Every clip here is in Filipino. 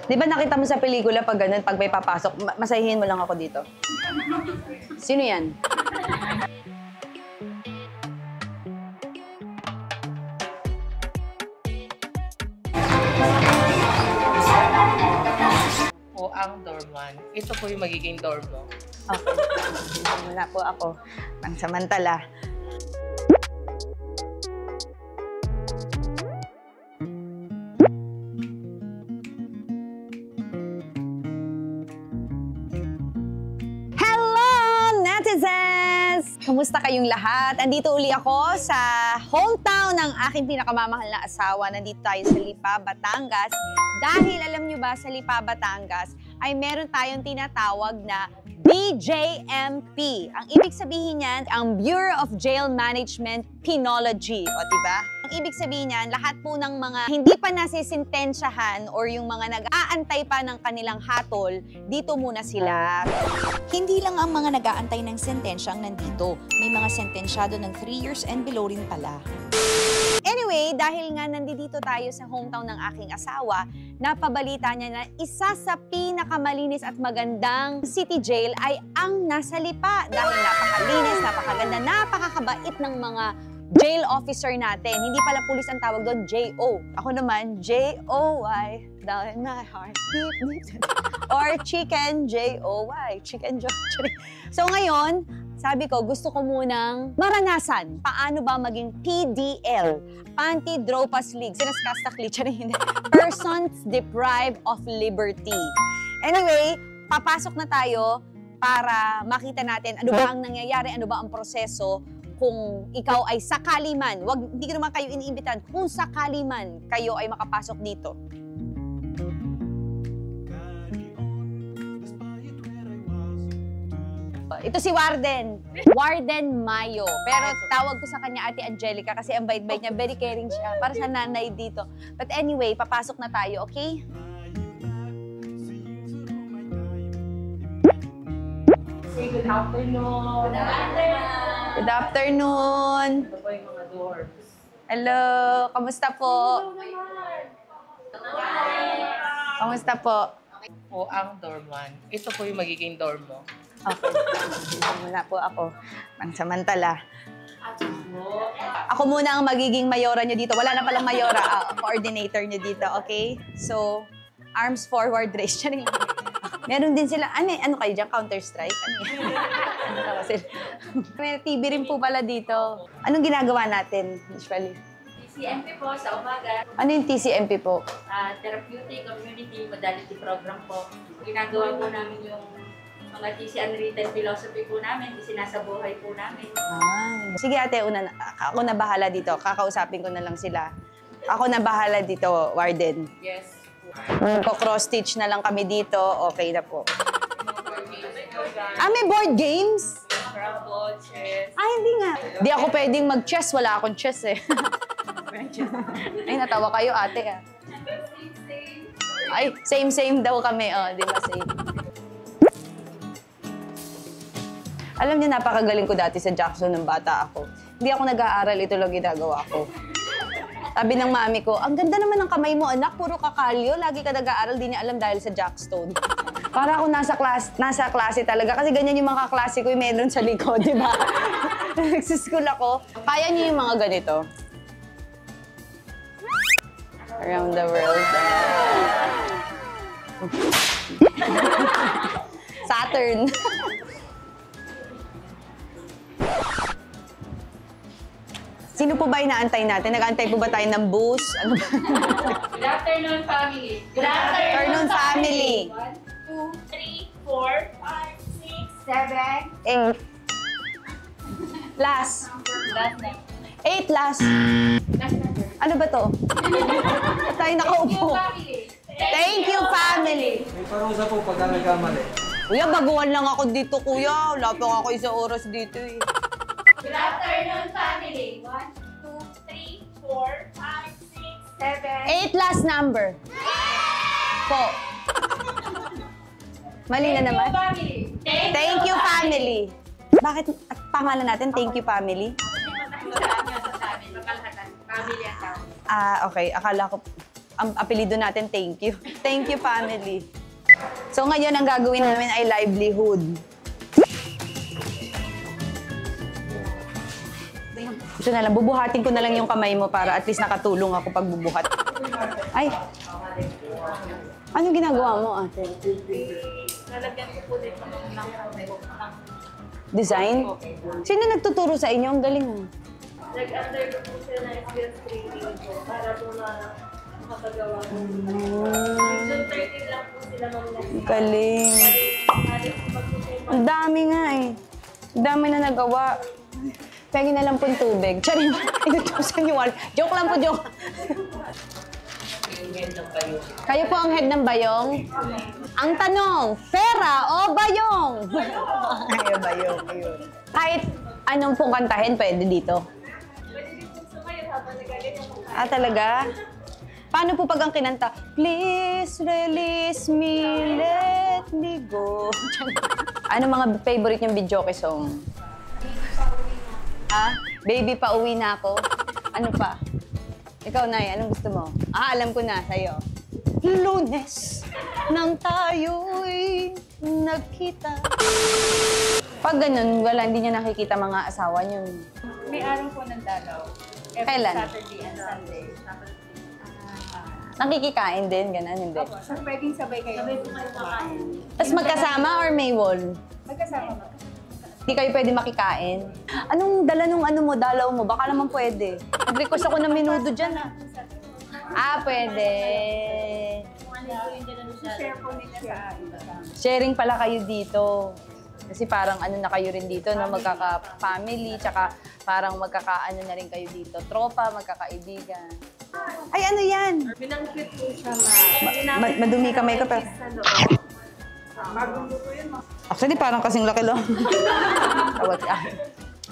Di ba nakita mo sa pelikula pag ganun, pag may papasok, masahihin mo lang ako dito? Sino yan? O ang dorman. Ito po yung magiging dorm mo. Okay. Muna po ako. Pansamantala. Kumusta kayong lahat? Andito uli ako sa hometown ng aking pinakamamahal na asawa. Nandito tayo sa Lipa, Batangas. Dahil alam nyo ba, sa Lipa, Batangas ay meron tayong tinatawag na BJMP. Ang ibig sabihin niyan, ang Bureau of Jail Management Penology. O diba? Ang ibig sabihin niyan, lahat po ng mga hindi pa nasisintensyahan or yung mga nag-aantay pa ng kanilang hatol, dito muna sila. Hindi lang ang mga nag-aantay ng sentensya ang nandito. May mga sentensyado ng 3 years and below rin pala. Anyway, dahil nga nandito tayo sa hometown ng aking asawa, napabalita niya na isa sa pinakamalinis at magandang city jail ay ang nasa Lipa. Dahil napakalinis, napakaganda, napakakabait ng mga jail officer natin. Hindi pala pulis ang tawag doon, J.O. Ako naman, J.O.Y. Down in my heart, deep, deep. Or chicken, J.O.Y. Chicken joy. So ngayon, sabi ko, gusto ko munang maranasan paano ba maging PDL, Panty Dropas League. Sinaskastak hindi. Persons Deprived of Liberty. Anyway, papasok na tayo para makita natin ano ba ang nangyayari, ano ba ang proseso kung ikaw ay sakali man, hindi ko naman kayo iniimbitan, kung sakali man kayo ay makapasok dito. Ito si Warden. Warden Mayo. Pero tawag ko sa kanya Ate Angelica kasi ang bait-bait niya. Very caring siya. Para sa nanay dito. But anyway, papasok na tayo, okay? Say good afternoon. Good afternoon. Good afternoon. Ito po yung mga doors. Hello. Kamusta po? Kamusta po? O ang dorman. Ito po yung magiging dorm mo. Okay. Muna po ako. Pansamantala. Ako muna ang magiging mayora nyo dito. Wala na palang mayora. Coordinator nyo dito, okay? So, arms forward raise. Meron din sila, ano kayo dyan? Counter-Strike? May TV rin po pala dito. Anong ginagawa natin usually? TCMP po sa umaga. Ano yung TCMP po? Therapeutic Community Modality Program po. Ginagawa po namin yung mga TC Unwritten Philosophy po namin, isinasabuhay po namin. Sige ate, ako na bahala dito. Kakausapin ko na lang sila. Ako na bahala dito, Warden. Yes. Cross-stitch na lang kami dito. Okay na po. May board games? Scrabble, chess. Hindi nga. Di ako pwedeng mag-chess. Wala akong chess eh. Ay, natawa kayo ate ah. Ay, same daw kami. Di ba same? Alam niyo, napakagaling ko dati sa Jackson ng bata ako. Hindi ako nag-aaral, ito lang ginagawa ko. Sabi ng mami ko, ang ganda naman ng kamay mo, anak, puro kakalyo. Lagi ka nag-aaral, di niya alam dahil sa Jackstone. Para ako nasa klase talaga. Kasi ganyan yung mga kaklase ko, yung meron sa likod, di ba? Nagsischool ako. Kaya niyo yung mga ganito. Around the world. Saturn. Sino po ba inaantay natin? Nag-aantay po ba tayo ng bus? Ano ba? Good afternoon, family. Good afternoon, family. 1, 2, 3, 4, 5, 6, 7. Last. Last na. 8 last. Last number. Ano ba to? Tayo nakaupo. Thank you, family. May parusa po pagka nagkamali. Kuya, baguhan lang ako dito, kuya. Wala pa ako isang oras dito eh. Good afternoon, family. 1, 2, 3, 4, 5, 6, 7. 8 last number. Po. Mali na naman. Family. Thank you, family. Bakit at pangalan natin, thank you, family? Family ang tawag. Okay. Akala ko, ang apelido natin, thank you. Thank you, family. So ngayon, ang gagawin namin ay livelihood. Ito na lang, bubuhatin ko na lang yung kamay mo para at least nakatulong ako pag bubuhat. Ay! Anong ginagawa mo, ate? Lalagyan ko po dito ng Design? Sino nagtuturo sa inyo? Ang galing ah. nag-undergo po sila ng experience training po para po makapagawa. June 13 lang po sila Ang galing. Ang dami nga eh. Ang dami na nagawa. Pegi na lang po yung tubig. Charing, inutusan niyo. Joke lang po, joke. Kayo po ang head ng bayong? Ang tanong, pera o bayong? Ay, bayong. Ayun. Kahit anong pong kantahin, pwede dito? Ah, talaga? Paano po pag ang kinanta? Please release me, let me go. Ano mga favorite niyong videoke song? Ha? Baby, pauwi na ako. Ano pa? Ikaw, Nay, anong gusto mo? Ah, alam ko na, sa'yo. Lunes nang tayo'y nagkita. Pag ganun, wala, hindi niya nakikita mga asawa niyo. May araw po ng dalaw. Every Kailan? Saturday and Sunday. Nakikikain din, ganun, hindi. So, pwedeng sabay kayo. Sabay po kayo kakain. Tapos magkasama or may wall? Magkasama. Hindi kayo pwede makikain. Anong dala nung ano mo, dalaw mo? Baka naman pwede. Nag-request ako ng menudo dyan, ah. Ah, pwede. Share po nila sa iba. Sharing pala kayo dito. Kasi parang ano na kayo rin dito, no? Magkaka-family, tsaka parang magkaka-ano na rin kayo dito. Tropa, magkakaibigan. Ay, ano yan? Binangkit po siya Madumi kamay ka, pero... Bagong luto yun. Actually, parang kasing laki lang. Tawad ka.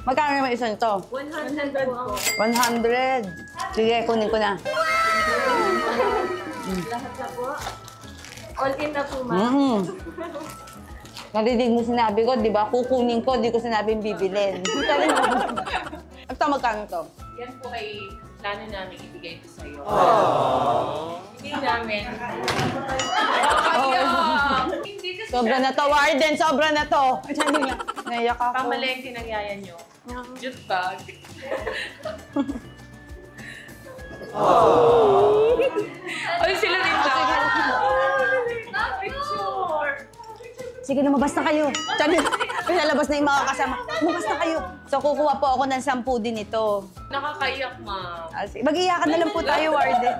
Magkano naman isa nito? 100 po. 100. Sige, kunin ko na. Lahat na po. All in na po, ma'am. Narinig mo sinabi ko, di ba? Kukunin ko, di ko sinabing bibilin. Ito, magkano to? Yan po ay plano namin ibigay ko sa'yo. Hindi namin. Hindi kasi Sobra na to, Warden. Sobra na to. Naiyak ako. pamalengke ng yaya nyo. Jute bag. Ay, sila rin ba? Picture! Sige, lumabas na kayo. Tiyan, pinalabas na yung mga kasama. Lumabas na kayo. So, kukuha po ako ng 10 din ito. Nakakayak, ma'am. Mag-iyakan na lang po tayo, Warden.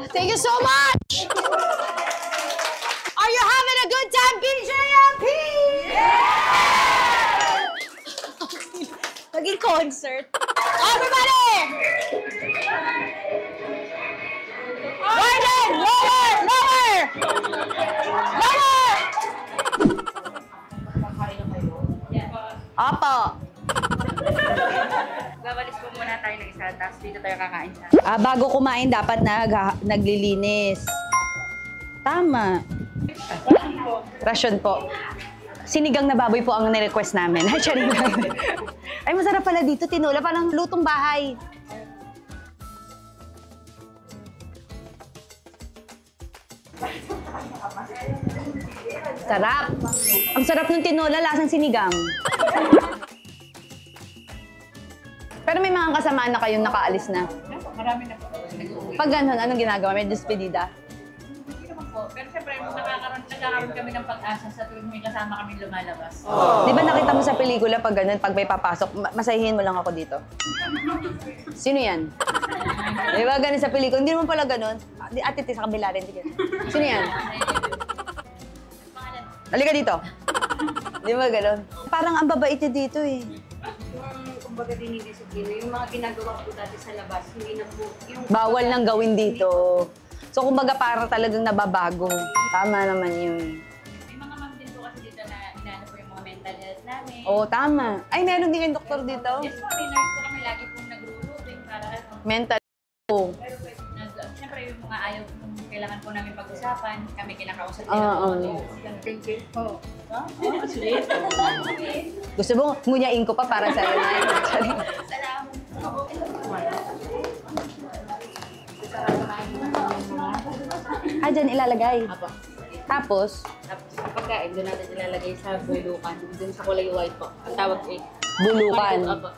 Thank you so much! Are you having a good time, BJMP? Yeah! Naging concert. Everybody! Warden! Lower! Lower! Lower! Opo. Babalis po muna tayo ng isa, tapos dito tayo kakain sa. Bago kumain, dapat naglilinis. Tama. Rasyon po. Sinigang na baboy po ang nirequest namin. Ay, masarap pala dito, tinola. Parang lutong bahay. Sarap. Ang sarap ng tinola, lasang sinigang. Pero may mga kasamaan na kayong nakaalis na. Marami na po. Pag ganun, anong ginagawa? May despedida? Hindi naman po. Pero siyempre, nagkakaroon kami ng pag-asa sa tuwing may kasama kami lumalabas. Di ba nakita mo sa pelikula pag ganun, pag may papasok, masahihin mo lang ako dito? Sino yan? Di ba ganun sa pelikula? Hindi naman pala ganun. Ate, sa kabila rin. Sige. Sino yan? Halika dito. Di ba ganun? Parang ang babait niya dito eh. Kumbaga din yung disiplina, yung mga ginagawa ko dati sa labas, hindi na po, yung... Bawal nang gawin dito. So kumbaga para talagang nababago. Tama naman yun. mental health namin. Oo, tama. Ay, meron din kayong doktor dito? Yes po, may nurse po kami lagi pong nag-routine para ano. Mental. Oo. Siyempre yung mga ayaw kung kailangan po namin pag-usapan, kami kinakausap Oo. nila po. Sweet. Gusto mo, ngunyain ko pa para sa'yo na. Salamat. Dyan ilalagay. Apo. Tapos, Tapos ang pagkain, doon natin ilalagay sa bulukan. Doon sa kulay white po. Ang tawag ay bulukan. Apo.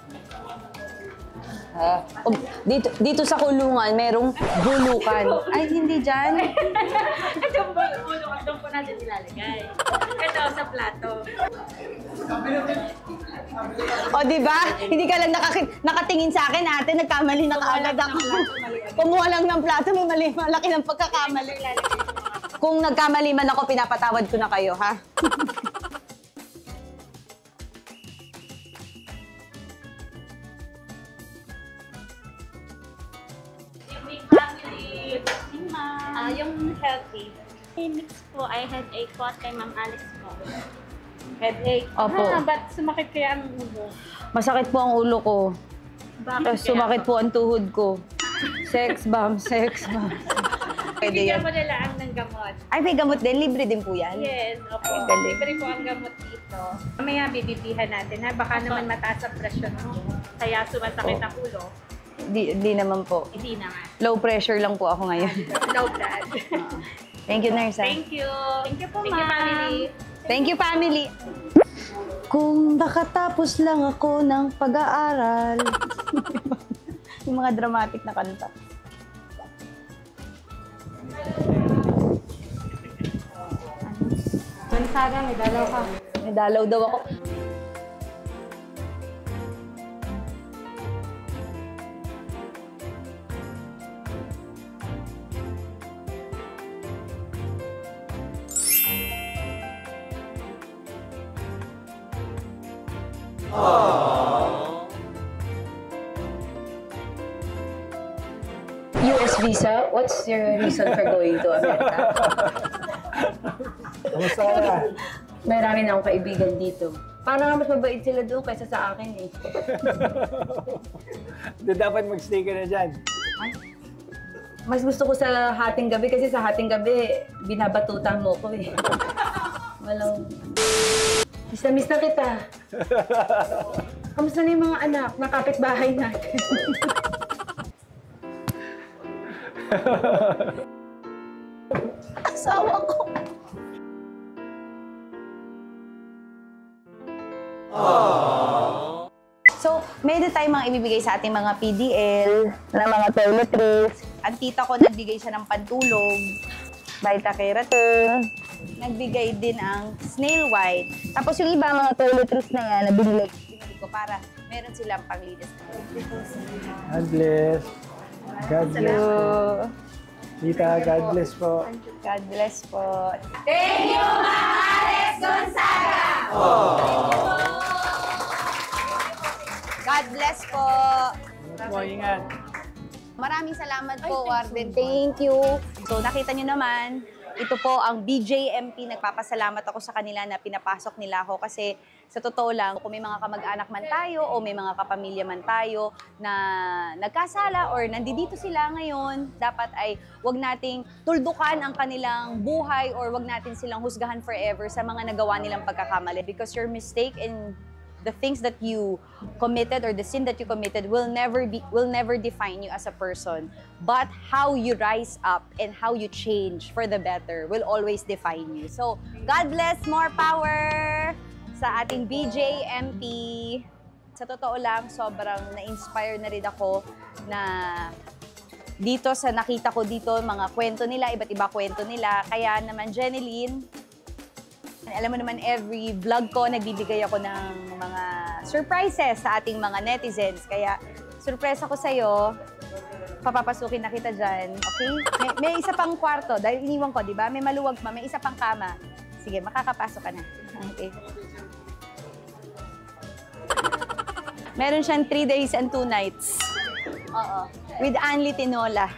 Dito sa kulungan, merong bulukan. Ay, hindi dyan. Ito yung bulukan, doon po natin ilalagay. Ito sa plato. O, di ba? Hindi ka lang nakatingin sa akin, ate. Nagkamali na kaagad ako. Kumuha lang ng plato, may malaki ng pagkakamali. Kung nagkamali man ako, pinapatawad ko na kayo, ha? Yung healthy. Mix po ay headache po at kay Ma'am Alice po. Headache? Opo. Ba't sumakit kaya ang ulo? Masakit po ang ulo ko. Bakit Tapos sumakit po ang tuhod ko. Sex bomb, sex bomb. Pwede Bigyan yan. mo nila ang ng gamot. Ay, may gamot din. Libre din po yan. Yes, opo. Ay, galing. Libre po ang gamot dito. Mamaya bibibihan natin ha. Baka naman mataas ang presyon mo. Kaya sumasakit ang ulo. Di naman po. Hindi naman. Low pressure lang po ako ngayon. No blood. Thank you, nurse. Thank you. Thank you po, Thank you, family. Thank you, family. Kung nakatapos lang ako ng pag-aaral. Yung mga dramatic na kanta. Mansaga, may dalaw ka. May dalaw daw ako. US visa? What's your reason for going to America? Kamusta ka na? Marami na akong kaibigan dito. Parang mas mabait sila doon kaysa sa akin eh. Hindi dapat magstay ka na dyan. Mas gusto ko sa hating gabi kasi sa hating gabi, binabatutan mo ko eh. Walang... Miss na kita. Kamusta na yung mga anak? Nakapit bahay natin. Asawa ko. So, meron tayong mga ibibigay sa ating mga PDL, na mga toiletries. Ang tita ko nagbigay siya ng pantulog, Vita-Keratin. Nagbigay din ang snail white. Tapos yung iba mga toiletries na yan, binili ko para meron silang panglinis. God bless. God bless po. Tita, God bless po. God bless po. God bless po. Po, ingat. Maraming salamat po, Warden. Thank you. So, nakita nyo naman, ito po ang BJMP. Nagpapasalamat ako sa kanila na pinapasok nila ako kasi sa totoo lang, kung may mga kamag-anak man tayo o may mga kapamilya man tayo na nagkasala or nandito sila ngayon, dapat ay wag nating tuldukan ang kanilang buhay or wag natin silang husgahan forever sa mga nagawa nilang pagkakamali because your mistake in the things that you committed or the sin that you committed will never define you as a person. But how you rise up and how you change for the better will always define you. So, God bless, more power sa ating BJMP. Sa totoo lang, sobrang na-inspire na rin ako na dito sa nakita ko dito, mga kwento nila, iba't iba kwento nila. Kaya naman, Jeneline, alam mo naman, every vlog ko, nagbibigay ako ng mga surprises sa ating mga netizens. Kaya, surprise ako sa'yo. Papapasukin na kita dyan. Okay? May isa pang kwarto. Dahil iniwan ko, di ba? May maluwag pa. May isa pang kama. Sige, makakapasok ka na. Okay. Meron siyang 3 days and 2 nights. Oo. With Anli Tinola.